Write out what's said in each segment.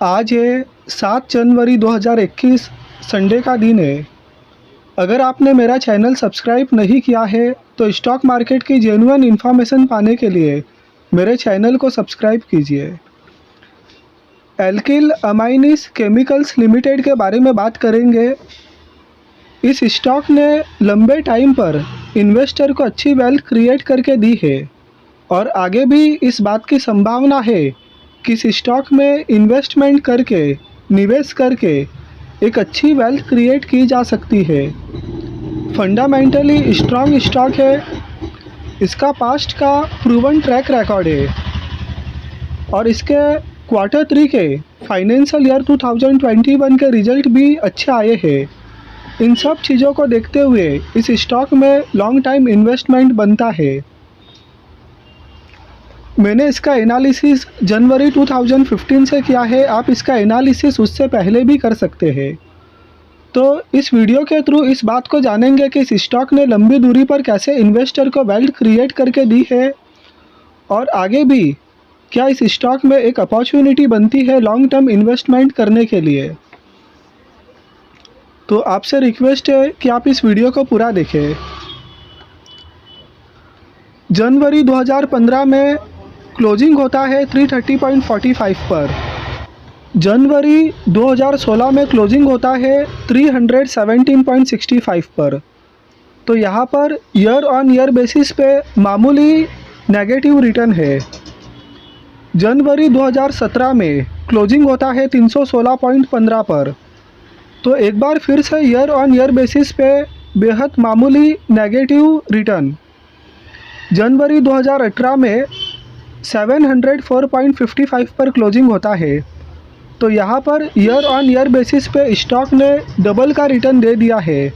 आज है 7 जनवरी 2021 संडे का दिन है। अगर आपने मेरा चैनल सब्सक्राइब नहीं किया है तो स्टॉक मार्केट की जेन्युइन इन्फॉर्मेशन पाने के लिए मेरे चैनल को सब्सक्राइब कीजिए। एल्किल अमाइनीज केमिकल्स लिमिटेड के बारे में बात करेंगे। इस स्टॉक ने लंबे टाइम पर इन्वेस्टर को अच्छी वेल्थ क्रिएट करके दी है और आगे भी इस बात की संभावना है कि इस स्टॉक में इन्वेस्टमेंट करके निवेश करके एक अच्छी वेल्थ क्रिएट की जा सकती है। फंडामेंटली स्ट्रॉन्ग स्टॉक है। इसका पास्ट का प्रूवन ट्रैक रिकॉर्ड है और इसके Q3 के फाइनेंशियल ईयर 2021 के रिजल्ट भी अच्छे आए हैं। इन सब चीज़ों को देखते हुए इस स्टॉक में लॉन्ग टाइम इन्वेस्टमेंट बनता है। मैंने इसका एनालिसिस जनवरी 2015 से किया है। आप इसका एनालिसिस उससे पहले भी कर सकते हैं। तो इस वीडियो के थ्रू इस बात को जानेंगे कि इस स्टॉक ने लंबी दूरी पर कैसे इन्वेस्टर को वेल्थ क्रिएट करके दी है और आगे भी क्या इस स्टॉक में एक अपॉर्चुनिटी बनती है लॉन्ग टर्म इन्वेस्टमेंट करने के लिए। तो आपसे रिक्वेस्ट है कि आप इस वीडियो को पूरा देखें। जनवरी 2015 में क्लोजिंग होता है 330.45 पर। जनवरी 2016 में क्लोजिंग होता है 317.65 पर। तो यहाँ per year on year basis पे मामूली नेगेटिव रिटर्न है। जनवरी 2017 में क्लोजिंग होता है 316.15 पर। तो एक बार फिर से ईयर ऑन ईयर बेसिस पे बेहद मामूली नेगेटिव रिटर्न। जनवरी 2018 में 704.55 पर क्लोजिंग होता है। तो यहाँ per year on year basis पे स्टॉक ने डबल का रिटर्न दे दिया है।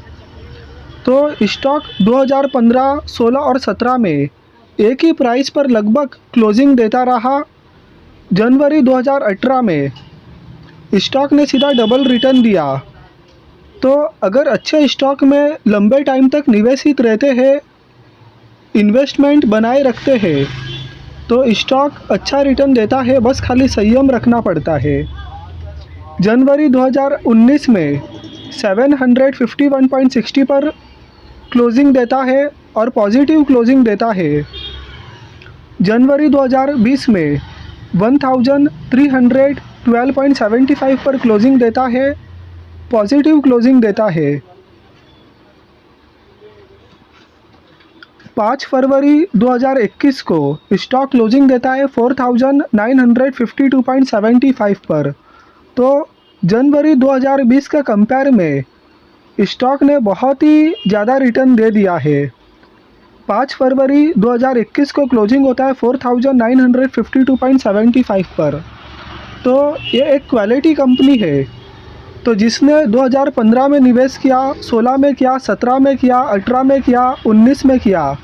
तो स्टॉक 2015, 16 और 17 में एक ही प्राइस पर लगभग क्लोजिंग देता रहा। जनवरी 2018 में स्टॉक ने सीधा डबल रिटर्न दिया। तो अगर अच्छे स्टॉक में लंबे टाइम तक निवेशित रहते हैं, इन्वेस्टमेंट बनाए रखते हैं, तो स्टॉक अच्छा रिटर्न देता है। बस खाली संयम रखना पड़ता है। जनवरी 2019 में 751.60 पर क्लोजिंग देता है और पॉजिटिव क्लोजिंग देता है। जनवरी 2020 में 1312.75 पर क्लोजिंग देता है, पॉजिटिव क्लोजिंग देता है। 5 फरवरी 2021 को स्टॉक क्लोजिंग देता है 4952.75 पर। तो जनवरी 2020 का कंपेयर में स्टॉक ने बहुत ही ज़्यादा रिटर्न दे दिया है। 5 फरवरी 2021 को क्लोजिंग होता है 4952.75 पर। तो ये एक क्वालिटी कंपनी है। तो जिसने 2015 में निवेश किया, 16 में किया, 17 में किया, 18 में किया, 19 में किया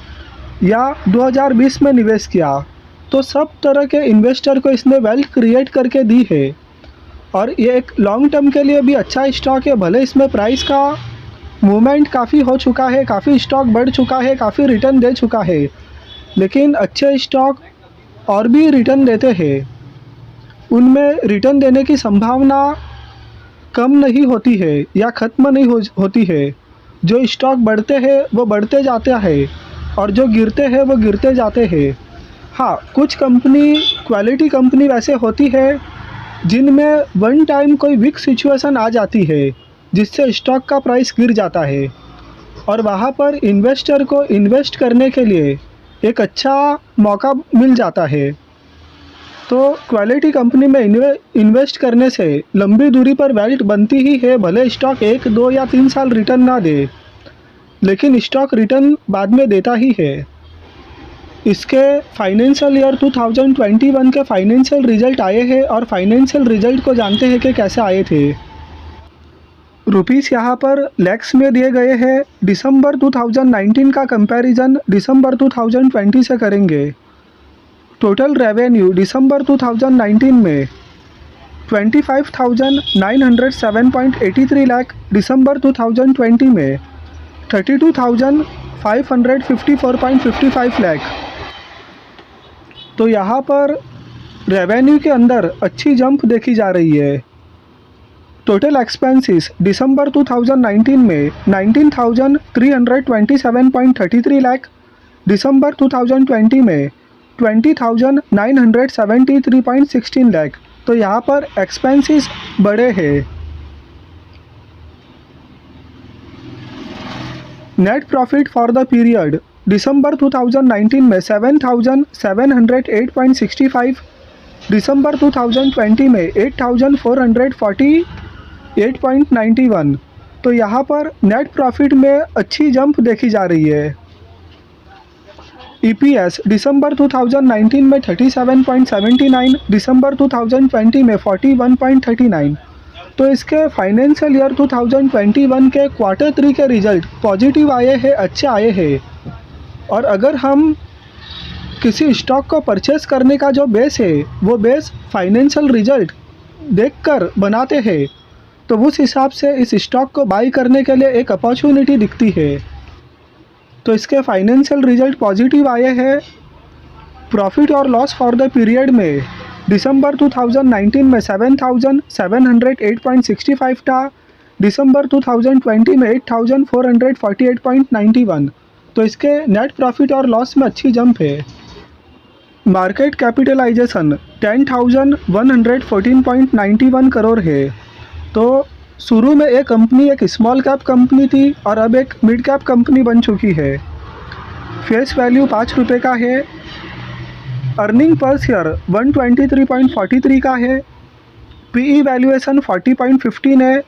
या 2020 में निवेश किया, तो सब तरह के इन्वेस्टर को इसने वेल्थ क्रिएट करके दी है। और ये एक लॉन्ग टर्म के लिए भी अच्छा स्टॉक है। भले इसमें प्राइस का मूवमेंट काफ़ी हो चुका है, काफ़ी स्टॉक बढ़ चुका है, काफ़ी रिटर्न दे चुका है, लेकिन अच्छे स्टॉक और भी रिटर्न देते हैं। उनमें रिटर्न देने की संभावना कम नहीं होती है या ख़त्म नहीं होती है। जो स्टॉक बढ़ते हैं वो बढ़ते जाते हैं और जो गिरते हैं वो गिरते जाते हैं। हाँ, कुछ कंपनी क्वालिटी कंपनी वैसे होती है जिनमें वन टाइम कोई वीक सिचुएशन आ जाती है जिससे स्टॉक का प्राइस गिर जाता है और वहाँ पर इन्वेस्टर को इन्वेस्ट करने के लिए एक अच्छा मौका मिल जाता है। तो क्वालिटी कंपनी में इन्वेस्ट करने से लंबी दूरी पर वेल्थ बनती ही है। भले स्टॉक 1, 2 या 3 साल रिटर्न ना दे, लेकिन स्टॉक रिटर्न बाद में देता ही है। इसके फाइनेंशियल ईयर 2021 के फाइनेंशियल रिजल्ट आए हैं और फाइनेंशियल रिजल्ट को जानते हैं कि कैसे आए थे। रुपीस यहाँ पर लैक्स में दिए गए हैं। दिसंबर 2019 का कंपैरिजन दिसंबर 2020 से करेंगे। टोटल रेवेन्यू दिसंबर 2019 में 25,907.83 लाख, दिसंबर 2020 में 32,554.55 लाख। तो यहाँ पर रेवेन्यू के अंदर अच्छी जंप देखी जा रही है। टोटल एक्सपेंसेस दिसंबर 2019 में 19,327.33 लाख, दिसंबर 2020 में 20,973.16 लाख। तो यहाँ पर एक्सपेंसेस बड़े हैं। Net profit for the period December 2019 में 7,708.65, दिसंबर 2020 में 8,448.91। तो यहाँ पर नेट प्रॉफिट में अच्छी जंप देखी जा रही है। EPS दिसंबर 2019 में 37.79, दिसंबर 2020 में 41.39। तो इसके फाइनेंशियल ईयर 2021 के क्वार्टर 3 के रिजल्ट पॉजिटिव आए हैं, अच्छे आए हैं। और अगर हम किसी स्टॉक को परचेस करने का जो बेस है वो बेस फाइनेंशियल रिजल्ट देखकर बनाते हैं, तो उस हिसाब से इस स्टॉक को बाई करने के लिए एक अपॉर्चुनिटी दिखती है। तो इसके फाइनेंशियल रिजल्ट पॉजिटिव आए हैं। प्रॉफिट और लॉस फॉर द पीरियड में दिसंबर 2019 में 7,708.65 था, दिसंबर 2020 में 8,448.91। तो इसके नेट प्रॉफिट और लॉस में अच्छी जंप है। मार्केट कैपिटलाइजेशन 10,114.91 करोड़ है। तो शुरू में एक कंपनी एक स्मॉल कैप कंपनी थी और अब एक मिड कैप कंपनी बन चुकी है। फेस वैल्यू 5 रुपये का है। अर्निंग पर शेयर 123.43 का है। PE वैल्यूएशन 40.15 है।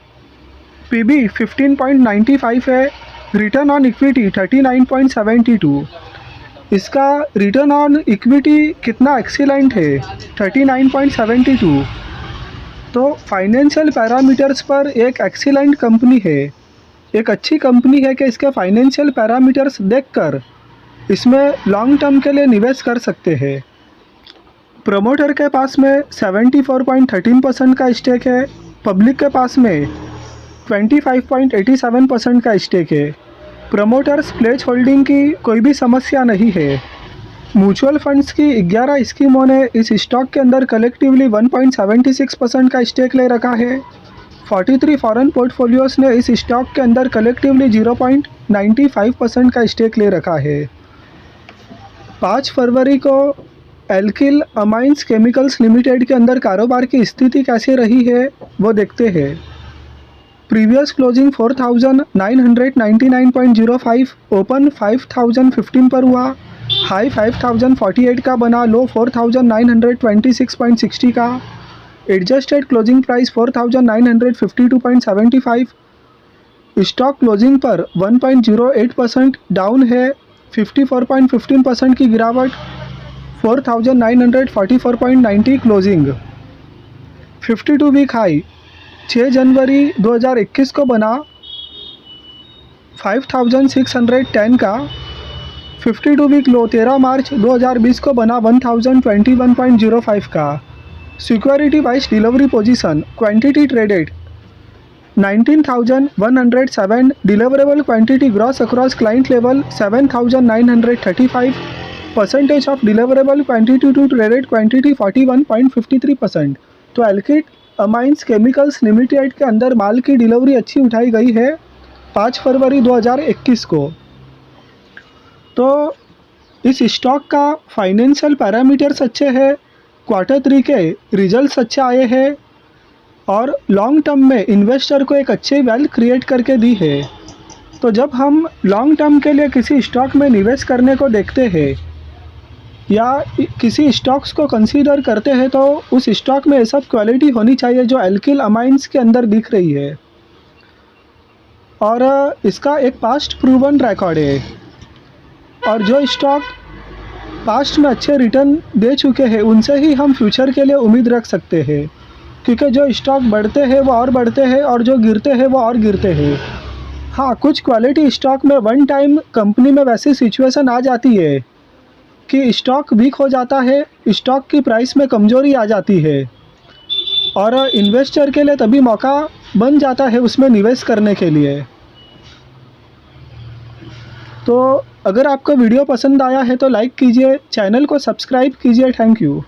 PB 15.95 है। Return on equity 39.72। इसका रिटर्न ऑन इक्विटी कितना एक्सीलेंट है, 39.72। तो फाइनेंशियल पैरामीटर्स पर एक एक्सीलेंट कंपनी है, एक अच्छी कंपनी है कि इसके फाइनेंशियल पैरामीटर्स देखकर इसमें लॉन्ग टर्म के लिए निवेश कर सकते हैं। प्रमोटर के पास में 74.13% का स्टेक है। पब्लिक के पास में 25.87% का स्टेक है। प्रमोटर्स प्लेज होल्डिंग की कोई भी समस्या नहीं है। म्यूचुअल फंड्स की 11 स्कीमों ने इस स्टॉक के अंदर कलेक्टिवली 1.76% का स्टेक ले रखा है। 43 फॉरेन पोर्टफोलियोज ने इस स्टॉक के अंदर कलेक्टिवली 0.95% का स्टेक ले रखा है। 5 फरवरी को एल्किल अमाइंस केमिकल्स लिमिटेड के अंदर कारोबार की स्थिति कैसे रही है वो देखते हैं। प्रीवियस क्लोजिंग 4,999.05, ओपन 5,015 पर हुआ, हाई 5,048 का बना, लो 4,926.60 का। Adjusted closing price 4,952.75। Stock closing पर 1.08% डाउन है। 54.15% की गिरावट, 4,944.90 क्लोजिंग। 52 वीक हाई 6 जनवरी 2021 को बना 5,610 का। 52 वीक लो 13 मार्च 2020 को बना 1,021.05 का। Security wise delivery position, quantity traded 19,107, deliverable quantity gross across client level 7,935, percentage of deliverable quantity to traded quantity 41.53%। तो एल्किल अमाइंस केमिकल्स लिमिटेड के अंदर माल की डिलीवरी अच्छी उठाई गई है 5 फरवरी 2021 को। तो इस स्टॉक का फाइनेंशियल पैरामीटर्स अच्छे हैं, क्वार्टर 3 के रिजल्ट्स अच्छे आए हैं और लॉन्ग टर्म में इन्वेस्टर को एक अच्छे वैल्यू क्रिएट करके दी है। तो जब हम लॉन्ग टर्म के लिए किसी स्टॉक में निवेश करने को देखते हैं या किसी स्टॉक्स को कंसीडर करते हैं तो उस स्टॉक में ये सब क्वालिटी होनी चाहिए जो एल्किल अमाइंस के अंदर दिख रही है। और इसका एक पास्ट प्रूवन रिकॉर्ड है और जो स्टॉक पास्ट में अच्छे रिटर्न दे चुके हैं उनसे ही हम फ्यूचर के लिए उम्मीद रख सकते हैं, क्योंकि जो स्टॉक बढ़ते हैं वो और बढ़ते हैं और जो गिरते हैं वो और गिरते हैं। हाँ, कुछ क्वालिटी स्टॉक में वन टाइम कंपनी में वैसी सिचुएशन आ जाती है कि स्टॉक वीक हो जाता है, स्टॉक की प्राइस में कमज़ोरी आ जाती है और इन्वेस्टर के लिए तभी मौका बन जाता है उसमें निवेश करने के लिए। तो अगर आपको वीडियो पसंद आया है तो लाइक कीजिए, चैनल को सब्सक्राइब कीजिए। Thank you.